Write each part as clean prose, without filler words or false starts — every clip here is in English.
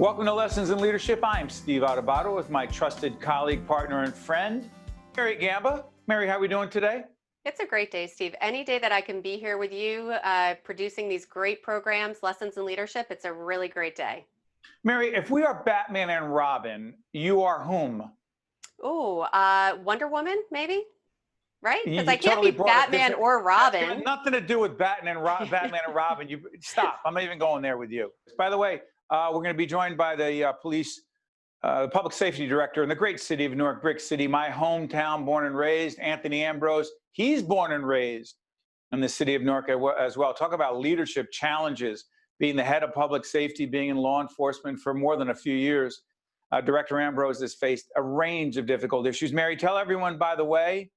Welcome to Lessons in Leadership. I'm Steve Adubato with my trusted colleague, partner, and friend, Mary Gamba. Mary, how are we doing today? It's a great day, Steve. Any day that I can be here with you, producing these great programs, Lessons in Leadership, it's a really great day. Mary, if we are Batman and Robin, you are whom? Oh, Wonder Woman, maybe? Right? Because You I can't totally be brought a Batman different. or That's got Robin. nothing to do with Batman and Robin. You stop. I'm not even going there with you. By the way, we're going to be joined by the public safety director in the great city of Newark, Brick City, my hometown, born and raised, Anthony Ambrose. He's born and raised in the city of Newark as well. Talk about leadership challenges, being the head of public safety, being in law enforcement for more than a few years. Director Ambrose has faced a range of difficult issues. Mary, tell everyone, by the way,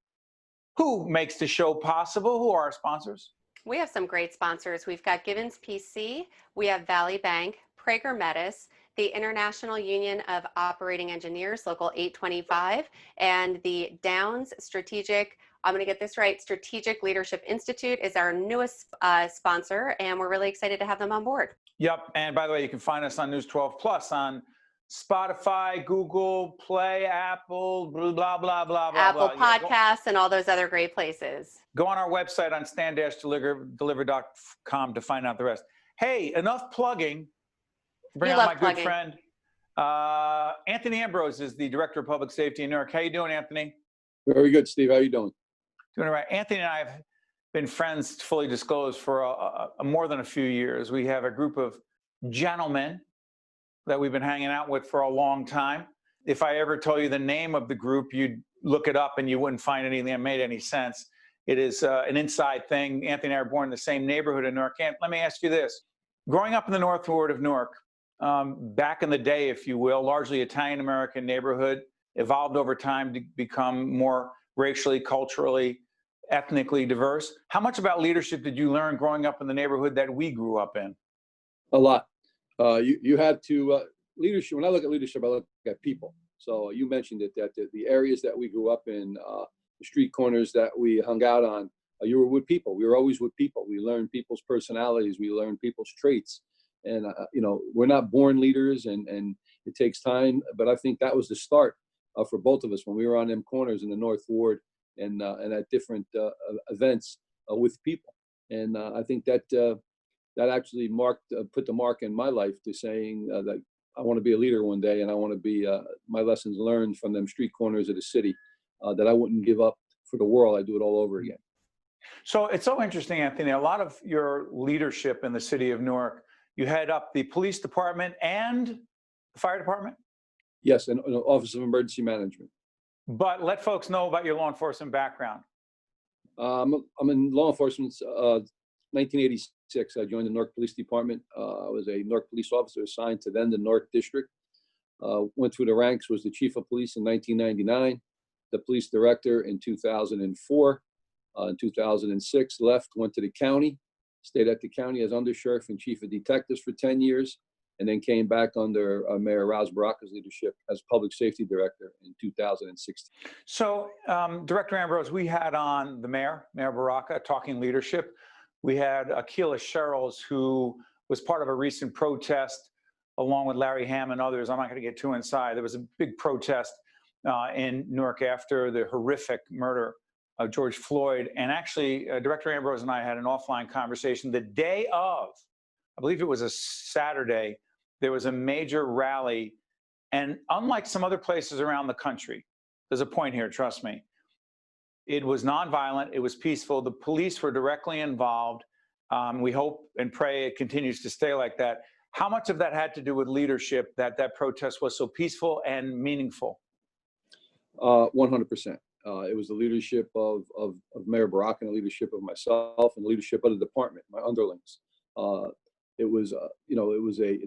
who makes the show possible? Who are our sponsors? We have some great sponsors. We've got Gibbons PC, we have Valley Bank, Prager Metis, the International Union of Operating Engineers, Local 825, and the Downs Strategic, I'm going to get this right, Strategic Leadership Institute is our newest sponsor, and we're really excited to have them on board. Yep. And by the way, you can find us on News 12 Plus on Spotify, Google Play, Apple, blah, blah, blah, blah, Apple blah. Podcasts and all those other great places. Go on our website on stand-deliver.com to find out the rest. Hey, enough plugging. Bring You out love my plugging. good friend. Anthony Ambrose is the Director of Public Safety in Newark. How you doing, Anthony? Very good, Steve. How you doing? Doing all right. Anthony and I have been friends, fully disclosed, for more than a few years. We have a group of gentlemen that we've been hanging out with for a long time. If I ever told you the name of the group, you'd look it up and you wouldn't find anything that made any sense. It is an inside thing. Anthony and I are born in the same neighborhood in Newark. Let me ask you this. Growing up in the North Ward of Newark, back in the day, if you will, largely Italian-American neighborhood, evolved over time to become more racially, culturally, ethnically diverse. How much about leadership did you learn growing up in the neighborhood that we grew up in? A lot. You had to leadership. When I look at leadership, I look at people. So you mentioned it, that the areas that we grew up in, the street corners that we hung out on, you were with people. We were always with people. We learned people's personalities. We learned people's traits. And we're not born leaders, and it takes time. But I think that was the start for both of us when we were on them corners in the North Ward and at different events with people. And I think that that actually put the mark in my life to saying that I want to be a leader one day, and I want to be my lessons learned from them street corners of the city that I wouldn't give up for the world. I do it all over again. So it's so interesting, Anthony. A lot of your leadership in the city of Newark, you head up the police department and the fire department? Yes, and Office of Emergency Management. But let folks know about your law enforcement background. I'm in law enforcement 1986. I joined the Newark Police Department. I was a Newark police officer assigned to then the Newark District. Went through the ranks, was the chief of police in 1999, the police director in 2004. In 2006, left, went to the county, stayed at the county as undersheriff and chief of detectives for 10 years, and then came back under Mayor Rouse Baraka's leadership as public safety director in 2016. So, Director Ambrose, we had on the Mayor Baraka, talking leadership. We had Akilah Sherrills, who was part of a recent protest, along with Larry Hamm and others. I'm not going to get too inside. There was a big protest in Newark after the horrific murder of George Floyd. And actually, Director Ambrose and I had an offline conversation the day of, I believe it was a Saturday, there was a major rally. And unlike some other places around the country, there's a point here, trust me. It was nonviolent, it was peaceful. The police were directly involved. We hope and pray it continues to stay like that. How much of that had to do with leadership, that protest was so peaceful and meaningful? 100%. It was the leadership of Mayor Baraka and the leadership of myself and the leadership of the department, my underlings. It was a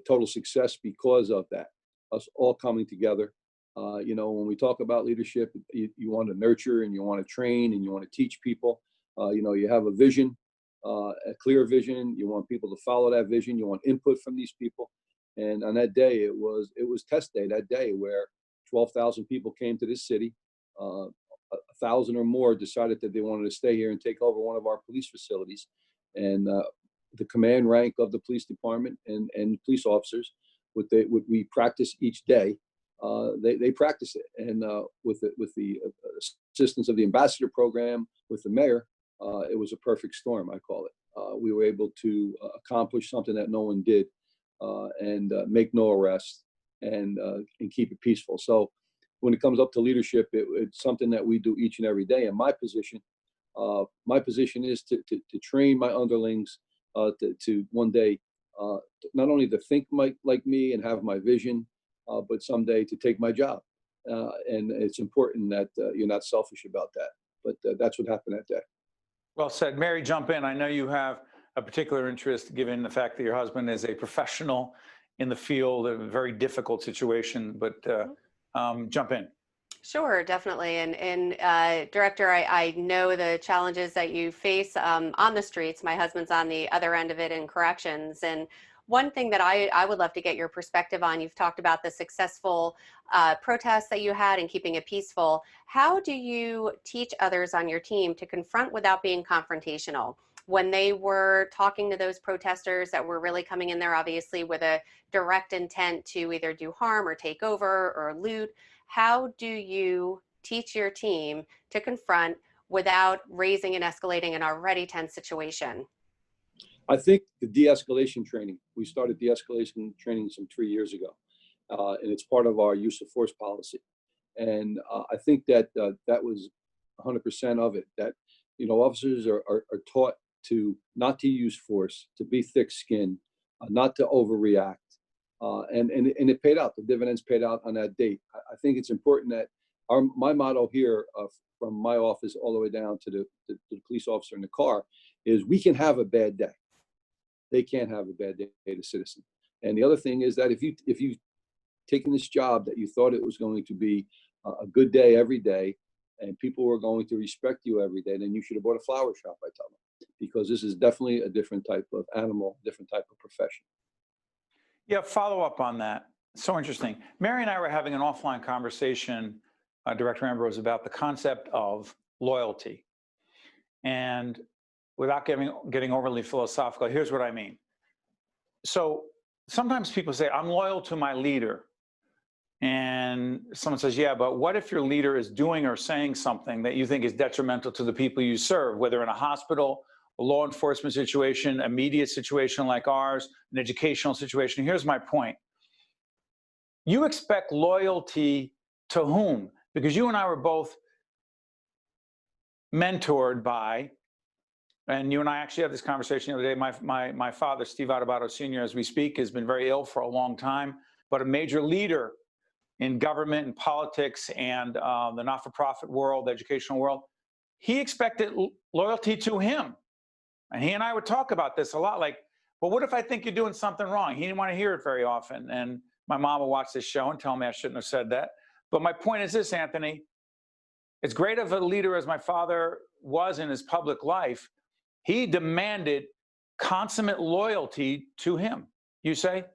total success because of that, us all coming together. When we talk about leadership, you want to nurture and you want to train and you want to teach people. You have a vision, a clear vision. You want people to follow that vision. You want input from these people. And on that day, it was test day that day where 12,000 people came to this city. 1,000 or more decided that they wanted to stay here and take over one of our police facilities. And the command rank of the police department and police officers what we practice each day, they practice it. And with the assistance of the ambassador program, with the mayor, it was a perfect storm, I call it. We were able to accomplish something that no one did, and make no arrests, and keep it peaceful. So when it comes up to leadership, it's something that we do each and every day. And my position is to train my underlings to one day not only to think like me and have my vision, but someday to take my job. And it's important that you're not selfish about that. But that's what happened that day. Well said. Mary, jump in. I know you have a particular interest, given the fact that your husband is a professional in the field, a very difficult situation, but jump in. Sure, definitely. And Director, I know the challenges that you face on the streets. My husband's on the other end of it in corrections. And one thing that I would love to get your perspective on, you've talked about the successful protests that you had and keeping it peaceful. How do you teach others on your team to confront without being confrontational? When they were talking to those protesters that were really coming in there, obviously with a direct intent to either do harm or take over or loot, how do you teach your team to confront without raising and escalating an already tense situation? I think the de-escalation training, we started de-escalation training some 3 years ago, and it's part of our use of force policy. And I think that that was 100% of it, that, officers are taught to not to use force, to be thick-skinned, not to overreact. And it paid out. The dividends paid out on that date. I think it's important that my motto here, from my office all the way down to the police officer in the car, is we can have a bad day. They can't have a bad day, the citizen. And the other thing is that if you've taken this job that you thought it was going to be a good day every day, and people were going to respect you every day, then you should have bought a flower shop, I tell them, because this is definitely a different type of animal, different type of profession. Yeah, follow up on that. So interesting. Mary and I were having an offline conversation, Director Ambrose, about the concept of loyalty. And without getting overly philosophical, here's what I mean. So sometimes people say, I'm loyal to my leader. And someone says, yeah, but what if your leader is doing or saying something that you think is detrimental to the people you serve, whether in a hospital, a law enforcement situation, a media situation like ours, an educational situation? Here's my point. You expect loyalty to whom? Because you and I were both mentored by, and you and I actually had this conversation the other day, my father, Steve Adubato Sr., as we speak, has been very ill for a long time, but a major leader in government and politics and the not-for-profit world, the educational world. He expected loyalty to him. And he and I would talk about this a lot, like, well, what if I think you're doing something wrong? He didn't want to hear it very often. And my mom will watch this show and tell me I shouldn't have said that. But my point is this, Anthony, as great of a leader as my father was in his public life, he demanded consummate loyalty to him. You say?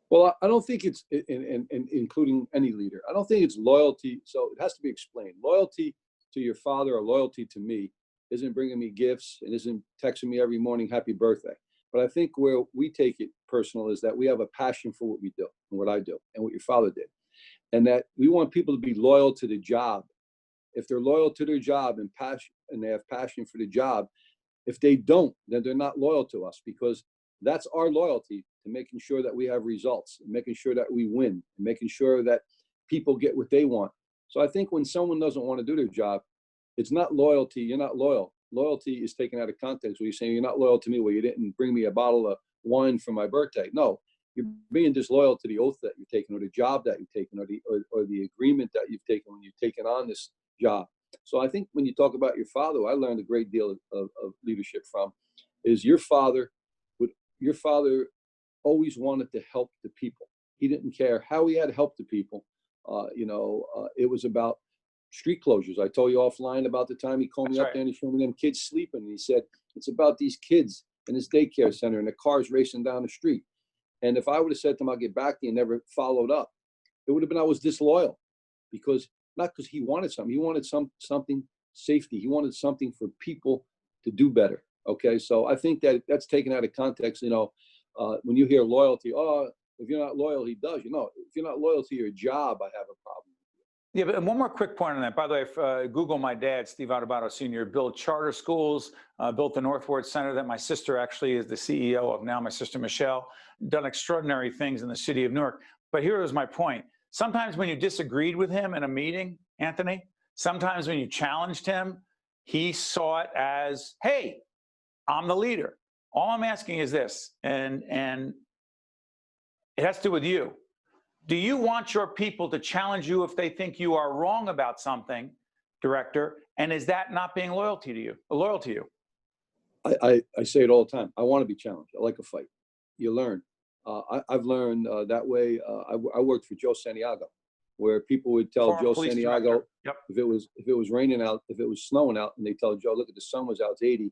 Well, I don't think it's, including any leader, I don't think it's loyalty. So it has to be explained. Loyalty to your father or loyalty to me isn't bringing me gifts and isn't texting me every morning, happy birthday. But I think where we take it personal is that we have a passion for what we do and what I do and what your father did. And that we want people to be loyal to the job. If they're loyal to their job and they have passion for the job, if they don't, then they're not loyal to us, because that's our loyalty to making sure that we have results, and making sure that we win, and making sure that people get what they want. So I think when someone doesn't want to do their job, it's not loyalty. You're not loyal. Loyalty is taken out of context, where you're saying you're not loyal to me, well, you didn't bring me a bottle of wine for my birthday. No, you're being disloyal to the oath that you're taking, or the job that you've taken, or the agreement that you've taken when you've taken on this job. So I think when you talk about your father, I learned a great deal of leadership from, is your father always wanted to help the people. He didn't care how he had to help the people. It was about street closures. I told you offline about the time he called me up there and he showed me them kids sleeping. And he said, it's about these kids in this daycare center and the cars racing down the street. And if I would have said to him, I'll get back to you, and never followed up, it would have been I was disloyal, because not because he wanted something. He wanted something safety. He wanted something for people to do better. Okay, so I think that that's taken out of context. When you hear loyalty, oh, If you're not loyal, he does. You know, if you're not loyal to your job, I have a problem. Yeah, but one more quick point on that. By the way, if, Google my dad, Steve Adubato Sr., built charter schools, built the Northward Center that my sister actually is the CEO of now, my sister Michelle, done extraordinary things in the city of Newark. But here was my point. Sometimes when you disagreed with him in a meeting, Anthony, sometimes when you challenged him, he saw it as, hey, I'm the leader. All I'm asking is this, and it has to do with you. Do you want your people to challenge you if they think you are wrong about something, Director? And is that not being loyal to you? I say it all the time. I want to be challenged. I like a fight. You learn. I've learned that way. I worked for Joe Santiago, where people would tell Former Joe police Santiago director. Yep. if it was raining out, if it was snowing out, and they tell Joe, look, the sun was out, it's 80,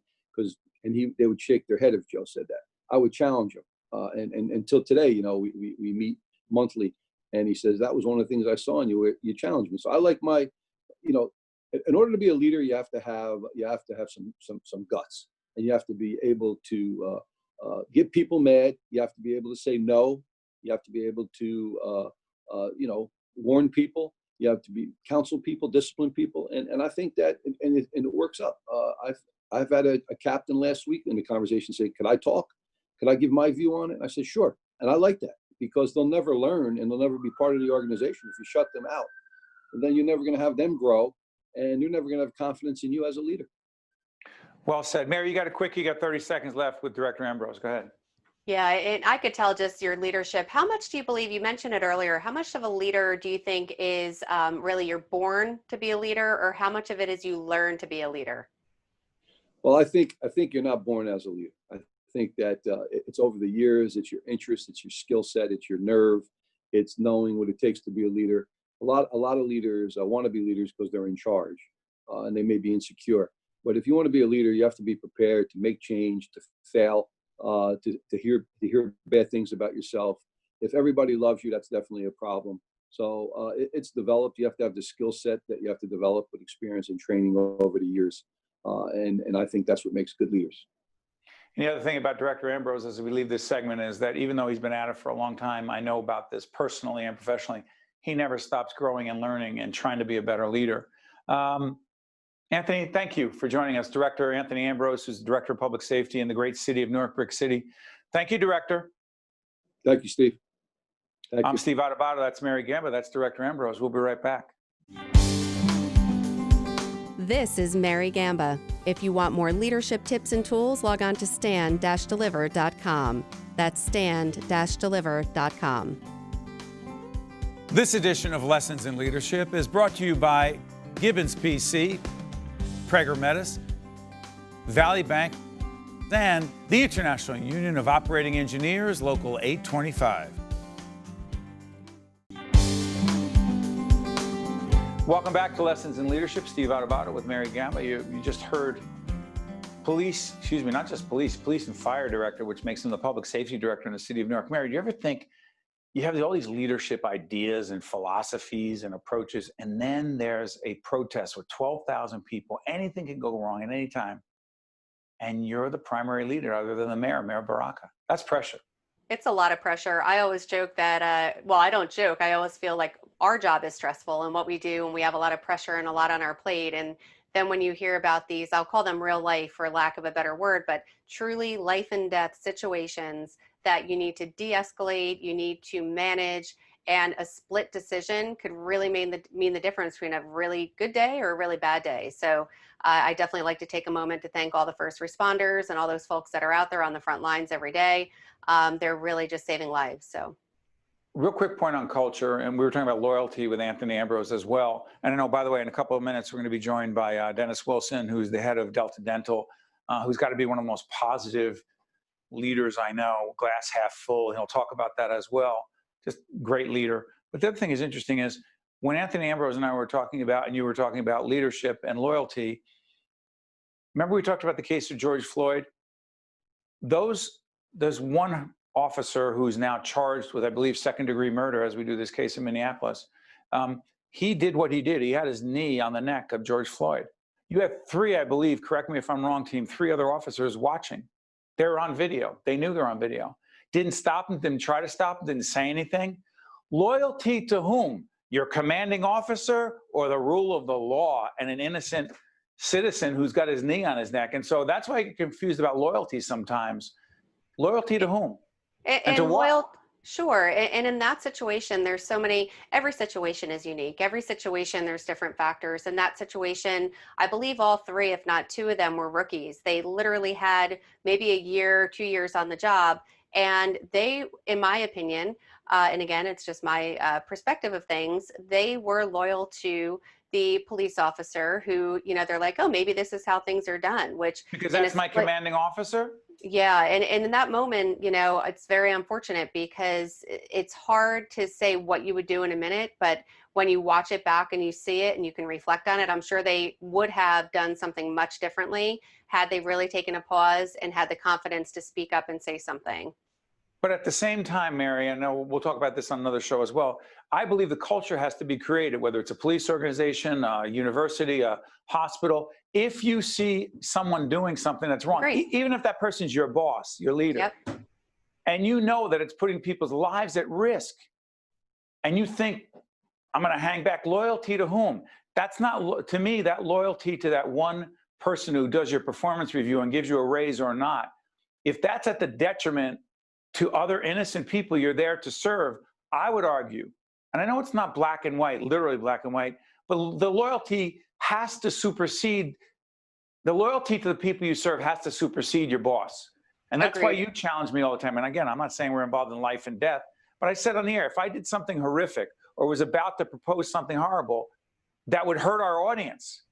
they would shake their head if Joe said that. I would challenge him. And until today, you know, we meet monthly, and he says that was one of the things I saw in you, where you challenged me. So I like my, you know, in order to be a leader, you have to have some guts, and you have to be able to get people mad. You have to be able to say no. You have to be able to you know, warn people. You have to be counsel people, discipline people, and I think that and it works up. I've had a captain last week in the conversation say, "Could I talk? Could I give my view on it?" And I said, "Sure," and I like that because they'll never learn and they'll never be part of the organization if you shut them out. And then you're never going to have them grow, and you're never going to have confidence in you as a leader. Well said. Mary, you got 30 seconds left with Director Ambrose. Go ahead. Yeah, and I could tell just your leadership. How much do you believe, you mentioned it earlier, how much of a leader do you think is really you're born to be a leader, or how much of it is you learn to be a leader? Well, I think you're not born as a leader. I think that it's over the years, it's your interest, it's your skill set, it's your nerve, it's knowing what it takes to be a leader. A lot of leaders want to be leaders because they're in charge, and they may be insecure. But if you want to be a leader, you have to be prepared to make change, to fail, to hear bad things about yourself. If everybody loves you, that's definitely a problem. So it's developed. You have to have the skill set that you have to develop with experience and training over the years. And I think that's what makes good leaders. And the other thing about Director Ambrose as we leave this segment is that even though he's been at it for a long time, I know about this personally and professionally, he never stops growing and learning and trying to be a better leader. Anthony, thank you for joining us. Director Anthony Ambrose, who's the Director of Public Safety in the great city of Newark, Brick City. Thank you, Director. Thank you, Steve. I'm Steve Adubato. That's Mary Gamba. That's Director Ambrose. We'll be right back. This is Mary Gamba. If you want more leadership tips and tools, log on to stand-deliver.com. That's stand-deliver.com. This edition of Lessons in Leadership is brought to you by Gibbons PC, Prager Metis, Valley Bank, and the International Union of Operating Engineers, Local 825. Welcome back to Lessons in Leadership. Steve Adubato with Mary Gamba. You just heard police and fire director, which makes him the public safety director in the city of Newark. Mary, do you ever think you have all these leadership ideas and philosophies and approaches, and then there's a protest with 12,000 people, anything can go wrong at any time, and you're the primary leader other than the mayor, Mayor Baraka. That's pressure. It's a lot of pressure. I always joke that, well, I don't joke. I always feel like our job is stressful and what we do, and we have a lot of pressure and a lot on our plate. And then when you hear about these, I'll call them real life for lack of a better word, but truly life and death situations that you need to de-escalate, you need to manage, and a split decision could really mean the difference between a really good day or a really bad day. So I definitely like to take a moment to thank all the first responders and all those folks that are out there on the front lines every day. They're really just saving lives. So, real quick point on culture, and we were talking about loyalty with Anthony Ambrose as well. And I know, by the way, in a couple of minutes, we're going to be joined by Dennis Wilson, who's the head of Delta Dental, who's got to be one of the most positive leaders I know, glass half full. He'll talk about that as well. Just great leader. But the other thing is interesting is when Anthony Ambrose and I were talking about, and you were talking about leadership and loyalty, remember we talked about the case of George Floyd? There's one officer who's now charged with, I believe, second-degree murder as we do this case in Minneapolis. He did what he did. He had his knee on the neck of George Floyd. You had three, I believe, correct me if I'm wrong, team, three other officers watching. They're on video. They knew they're on video. didn't stop him, didn't try to stop him, didn't say anything. Loyalty to whom? Your commanding officer or the rule of the law and an innocent citizen who's got his knee on his neck? And so that's why I get confused about loyalty sometimes. Loyalty to whom? And to what? Sure. And in that situation, there's so many, every situation is unique. Every situation, there's different factors. In that situation, I believe all three, if not two of them, were rookies. They literally had maybe a year, 2 years on the job. And they, in my opinion, and again, it's just my perspective of things, they were loyal to the police officer who, they're like, oh, maybe this is how things are done, which. Because that's my commanding officer? Yeah. And in that moment, it's very unfortunate because it's hard to say what you would do in a minute, but when you watch it back and you see it and you can reflect on it, I'm sure they would have done something much differently had they really taken a pause and had the confidence to speak up and say something. But at the same time, Mary, I know we'll talk about this on another show as well. I believe the culture has to be created, whether it's a police organization, a university, a hospital. If you see someone doing something that's wrong, even if that person's your boss, your leader, and you know that it's putting people's lives at risk, and you think, I'm going to hang back, loyalty to whom? That's not, to me, that loyalty to that one person who does your performance review and gives you a raise or not. If that's at the detriment to other innocent people you're there to serve, I would argue, and I know it's not black and white, literally black and white, but the loyalty has to supersede, the loyalty to the people you serve has to supersede your boss. And that's why you challenge me all the time. And again, I'm not saying we're involved in life and death, but I said on the air, if I did something horrific or was about to propose something horrible that would hurt our audience,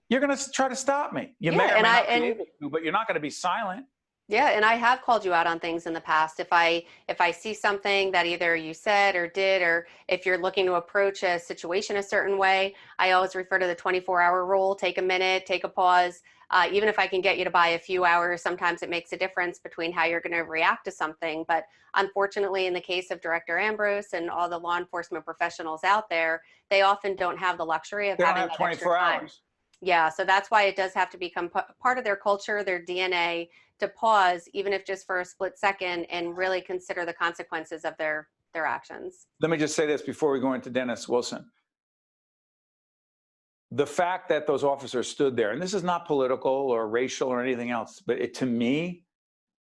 you're going to try to stop me. You may or may not be able to, but you're not going to be silent. Yeah, and I have called you out on things in the past. If I see something that either you said or did, or if you're looking to approach a situation a certain way, I always refer to the 24-hour rule. Take a minute, take a pause. Even if I can get you to buy a few hours, sometimes it makes a difference between how you're going to react to something. But unfortunately, in the case of Director Ambrose and all the law enforcement professionals out there, they often don't have the luxury of having that 24 hours. Yeah, so that's why it does have to become part of their culture, their DNA, to pause, even if just for a split second, and really consider the consequences of their actions. Let me just say this before we go into Dennis Wilson. The fact that those officers stood there, and this is not political or racial or anything else, but to me,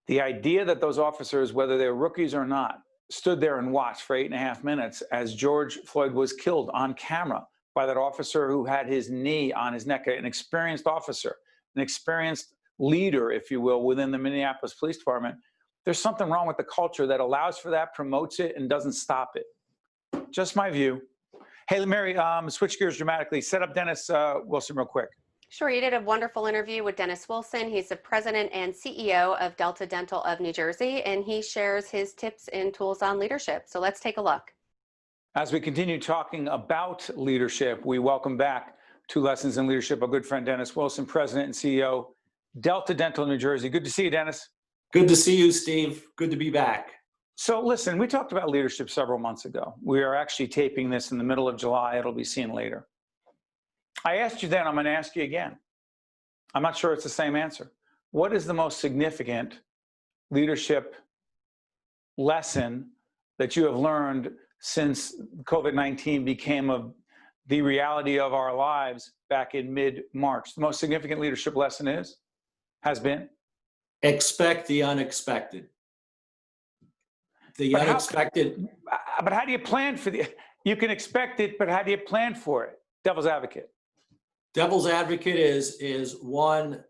the idea that those officers, whether they're rookies or not, stood there and watched for 8.5 minutes as George Floyd was killed on camera by that officer who had his knee on his neck, an experienced officer, an experienced leader, if you will, within the Minneapolis Police Department. There's something wrong with the culture that allows for that, promotes it, and doesn't stop it. Just my view. Hey, Mary, switch gears dramatically. Set up Dennis Wilson real quick. Sure, you did a wonderful interview with Dennis Wilson. He's the president and CEO of Delta Dental of New Jersey, and he shares his tips and tools on leadership. So let's take a look. As we continue talking about leadership, we welcome back to Lessons in Leadership, our good friend Dennis Wilson, president and CEO, Delta Dental, New Jersey. Good to see you, Dennis. Good to see you, Steve. Good to be back. So listen, we talked about leadership several months ago. We are actually taping this in the middle of July. It'll be seen later. I asked you then, I'm going to ask you again. I'm not sure it's the same answer. What is the most significant leadership lesson that you have learned since COVID-19 became the reality of our lives back in mid-March? The most significant leadership lesson has been? Expect the unexpected. The unexpected. But how do you plan for you can expect it, but how do you plan for it? Devil's advocate. Devil's advocate is one,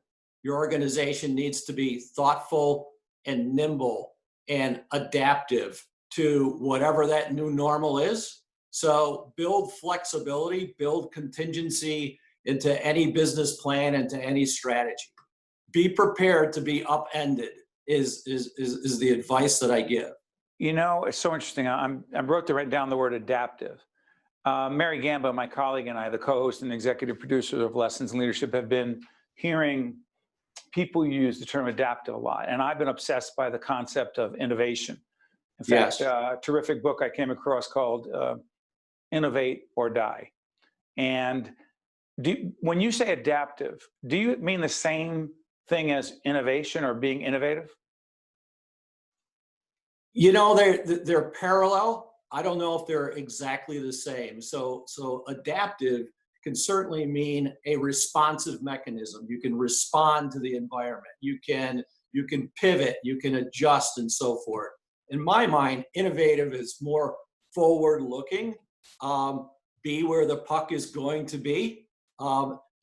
your organization needs to be thoughtful and nimble and adaptive to whatever that new normal is. So build flexibility, build contingency into any business plan, into any strategy. Be prepared to be upended is the advice that I give. You know, it's so interesting. I wrote to write down the word adaptive. Mary Gamba, my colleague, and I, the co-host and executive producer of Lessons in Leadership, have been hearing people use the term adaptive a lot. And I've been obsessed by the concept of innovation. In fact, a terrific book I came across called Innovate or Die. And when you say adaptive, do you mean the same thing as innovation or being innovative? You know, they're parallel. I don't know if they're exactly the same. So adaptive can certainly mean a responsive mechanism. You can respond to the environment. You can pivot, you can adjust, and so forth. In my mind, innovative is more forward looking, be where the puck is going to be.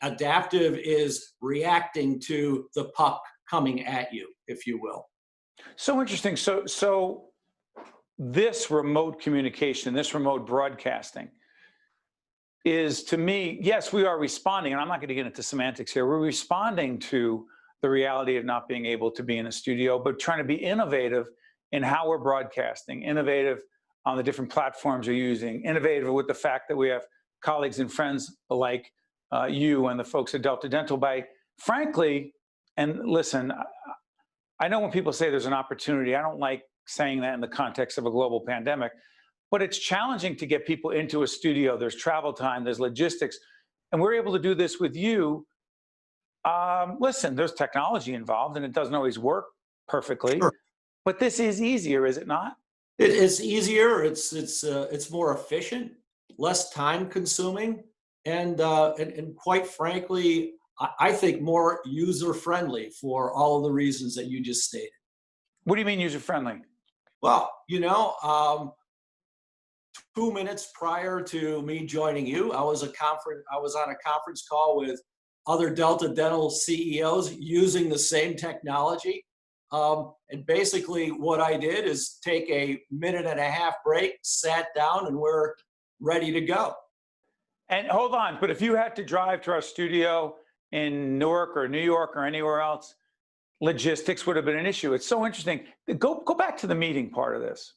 Adaptive is reacting to the puck coming at you, if you will. So interesting. So this remote communication, this remote broadcasting is, to me, yes, we are responding, and I'm not going to get into semantics here. We're responding to the reality of not being able to be in a studio, but trying to be innovative in how we're broadcasting, innovative on the different platforms you're using, innovative with the fact that we have colleagues and friends like you and the folks at Delta Dental by, frankly, and listen, I know when people say there's an opportunity, I don't like saying that in the context of a global pandemic, but it's challenging to get people into a studio. There's travel time, there's logistics, and we're able to do this with you. Listen, there's technology involved and it doesn't always work perfectly, Sure. but this is easier, is it not? It's easier. It's more efficient, less time consuming, and quite frankly, I think more user friendly for all of the reasons that you just stated. What do you mean user friendly? Well, you know, 2 minutes prior to me joining you, I was on a conference call with other Delta Dental CEOs using the same technology. And basically what I did is take a 1.5-minute break, sat down, and we're ready to go. And hold on, but if you had to drive to our studio in Newark or New York or anywhere else, logistics would have been an issue. It's so interesting. Go back to the meeting part of this.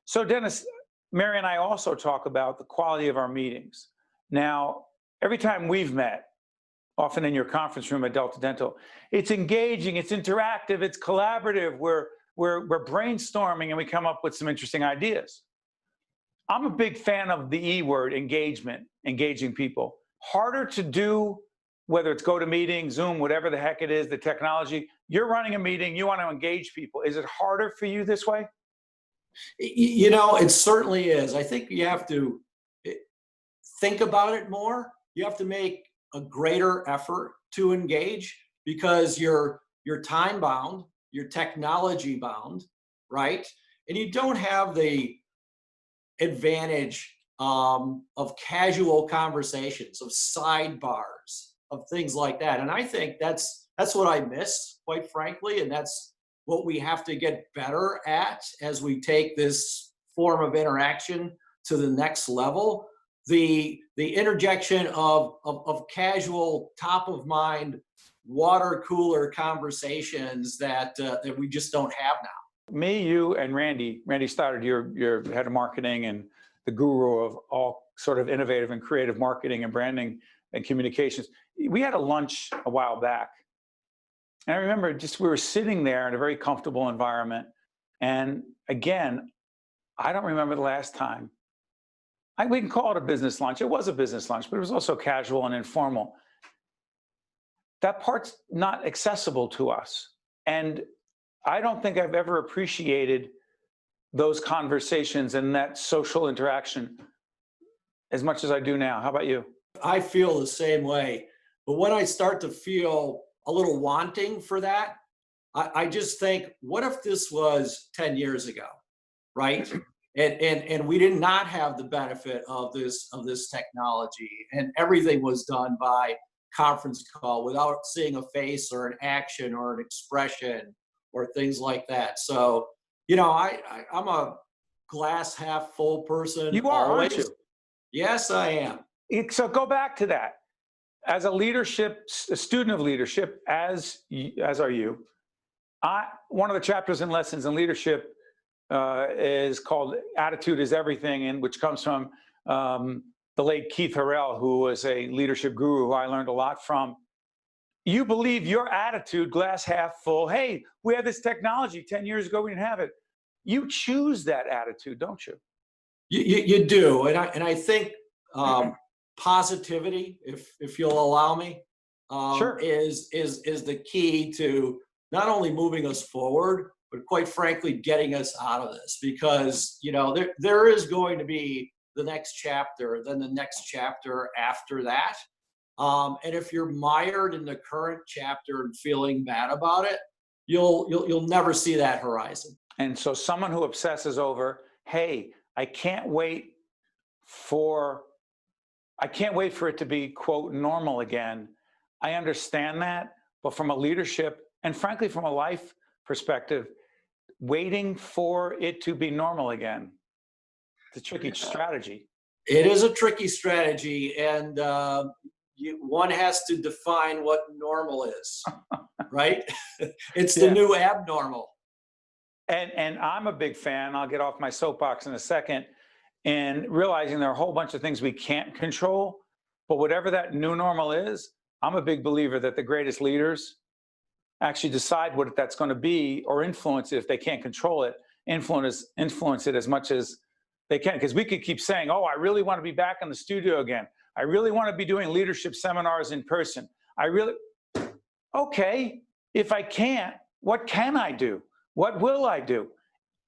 So Dennis, Mary and I also talk about the quality of our meetings. Now, every time we've met, often in your conference room at Delta Dental, it's engaging, it's interactive, it's collaborative. We're brainstorming and we come up with some interesting ideas. I'm a big fan of the E word, engagement, engaging people. Harder to do, whether it's GoToMeeting, Zoom, whatever the heck it is, the technology. You're running a meeting, you want to engage people. Is it harder for you this way? You know, it certainly is. I think you have to think about it more. You have to make a greater effort to engage because you're time bound, you're technology bound, right? And you don't have the advantage of casual conversations, of sidebars, of things like that. And I think that's what I miss, quite frankly, and that's what we have to get better at as we take this form of interaction to the next level. The interjection of casual, top of mind, water cooler conversations that we just don't have now. Me, you, and Randy Stoddard, your head of marketing and the guru of all sort of innovative and creative marketing and branding and communications. We had a lunch a while back. And I remember we were sitting there in a very comfortable environment. And again, I don't remember the last time. We can call it a business lunch. It was a business lunch, but it was also casual and informal. That part's not accessible to us. And I don't think I've ever appreciated those conversations and that social interaction as much as I do now. How about you? I feel the same way. But when I start to feel a little wanting for that, I just think, what if this was 10 years ago, right? And we did not have the benefit of this technology, and everything was done by conference call without seeing a face or an action or an expression or things like that. So, you know, I'm a glass half full person. You are, always. aren't you? Yes, I am. So go back to that. As a student of leadership, as are you, one of the chapters and lessons in leadership is called Attitude is Everything, and which comes from the late Keith Harrell, who was a leadership guru who I learned a lot from. You believe your attitude, glass half full, hey, we had this technology 10 years ago, we didn't have it. You choose that attitude, don't you? You do, and I think positivity, if you'll allow me, Sure. is the key to not only moving us forward, but quite frankly, getting us out of this, because, you know, there is going to be the next chapter, then the next chapter after that. And if you're mired in the current chapter and feeling bad about it, you'll never see that horizon. And so someone who obsesses over, hey, I can't wait for it to be, quote, normal again. I understand that, but from a leadership and frankly, from a life perspective, waiting for it to be normal again, it's a tricky strategy. It is a tricky strategy, and one has to define what normal is, right? It's the new abnormal. And I'm a big fan, I'll get off my soapbox in a second, and realizing there are a whole bunch of things we can't control, but whatever that new normal is, I'm a big believer that the greatest leaders actually decide what that's going to be, or influence it if they can't control it, influence it as much as they can. Because we could keep saying, oh, I really want to be back in the studio again. I really want to be doing leadership seminars in person. Okay, if I can't, what can I do? What will I do?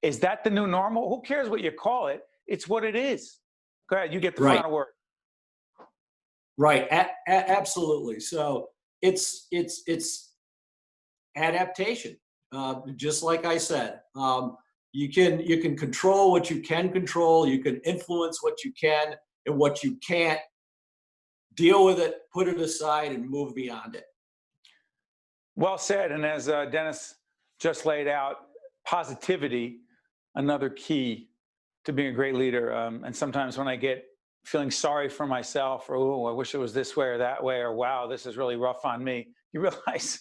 Is that the new normal? Who cares what you call it? It's what it is. Go ahead, you get the final word. Right, absolutely. So it's adaptation. Just like I said, you can control what you can control. You can influence what you can, and what you can't, deal with it, put it aside, and move beyond it. Well said. And as Dennis just laid out, positivity, another key to being a great leader. And sometimes when I get feeling sorry for myself, or, oh, I wish it was this way or that way, or wow, this is really rough on me, you realize,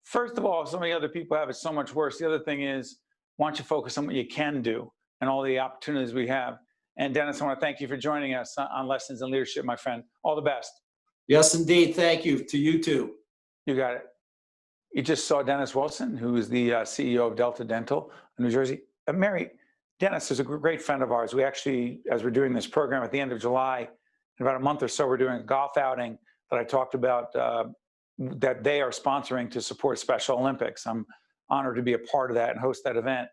first of all, so many other people have it so much worse. The other thing is, why don't you focus on what you can do and all the opportunities we have. And Dennis, I want to thank you for joining us on Lessons in Leadership, my friend. All the best. Yes, indeed. Thank you. To you too. You got it. You just saw Dennis Wilson, who is the CEO of Delta Dental in New Jersey. Mary, Dennis is a great friend of ours. We actually, as we're doing this program at the end of July, in about a month or so, we're doing a golf outing that I talked about that they are sponsoring to support Special Olympics. I'm honored to be a part of that and host that event.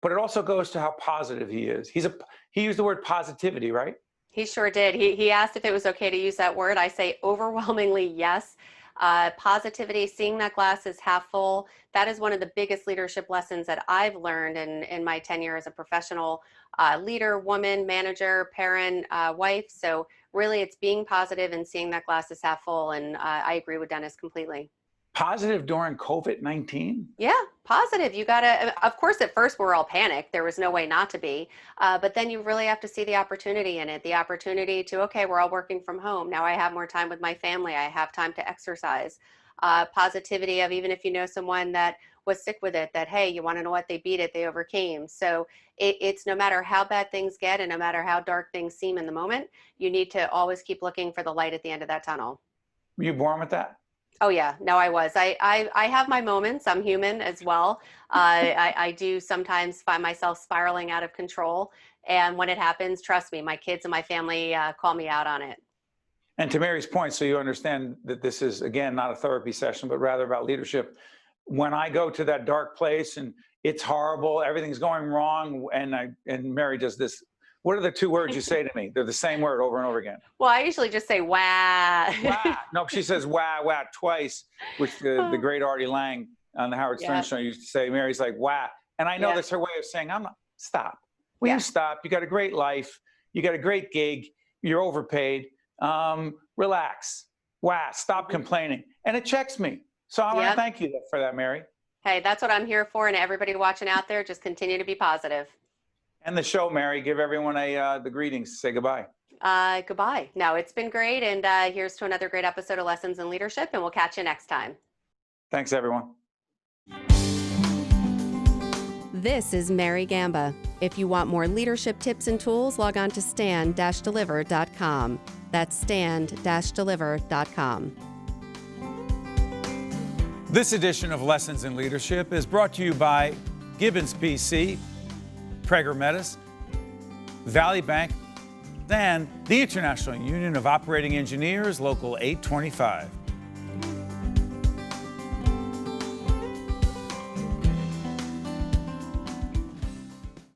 But it also goes to how positive he is. He used the word positivity, right? He sure did. He asked if it was okay to use that word. I say overwhelmingly yes. Positivity, seeing that glass is half full. That is one of the biggest leadership lessons that I've learned in my tenure as a professional leader, woman, manager, parent, wife. So really it's being positive and seeing that glass is half full. And I agree with Dennis completely. Positive during COVID-19? Yeah, positive. You gotta, of course, at first we're all panicked. There was no way not to be. But then you really have to see the opportunity in it, the opportunity to, okay, we're all working from home. Now I have more time with my family. I have time to exercise. Positivity of, even if you know someone that was sick with it, that, hey, you want to know what, they beat it, they overcame. So it's no matter how bad things get and no matter how dark things seem in the moment, you need to always keep looking for the light at the end of that tunnel. Were you born with that? Oh yeah, no, I was. I have my moments. I'm human as well. I do sometimes find myself spiraling out of control. And when it happens, trust me, my kids and my family call me out on it. And to Mary's point, so you understand that this is, again, not a therapy session, but rather about leadership. When I go to that dark place and it's horrible, everything's going wrong, and Mary does this, what are the two words you say to me? They're the same word over and over again. Well, I usually just say, wah. Wah. No, she says wah, wah twice, which the great Artie Lang on the Howard Stern show used to say. Mary's like, wah. And I know that's her way of saying, stop. Will you stop? You got a great life. You got a great gig. You're overpaid. Relax. Wah, stop complaining. And it checks me. So I want to thank you for that, Mary. Hey, that's what I'm here for. And everybody watching out there, just continue to be positive. And the show, Mary, give everyone the greetings. Say goodbye. Goodbye. No, it's been great. And here's to another great episode of Lessons in Leadership. And we'll catch you next time. Thanks, everyone. This is Mary Gamba. If you want more leadership tips and tools, log on to stand-deliver.com. That's stand-deliver.com. This edition of Lessons in Leadership is brought to you by Gibbons PC, Prager Metis, Valley Bank, and the International Union of Operating Engineers, Local 825.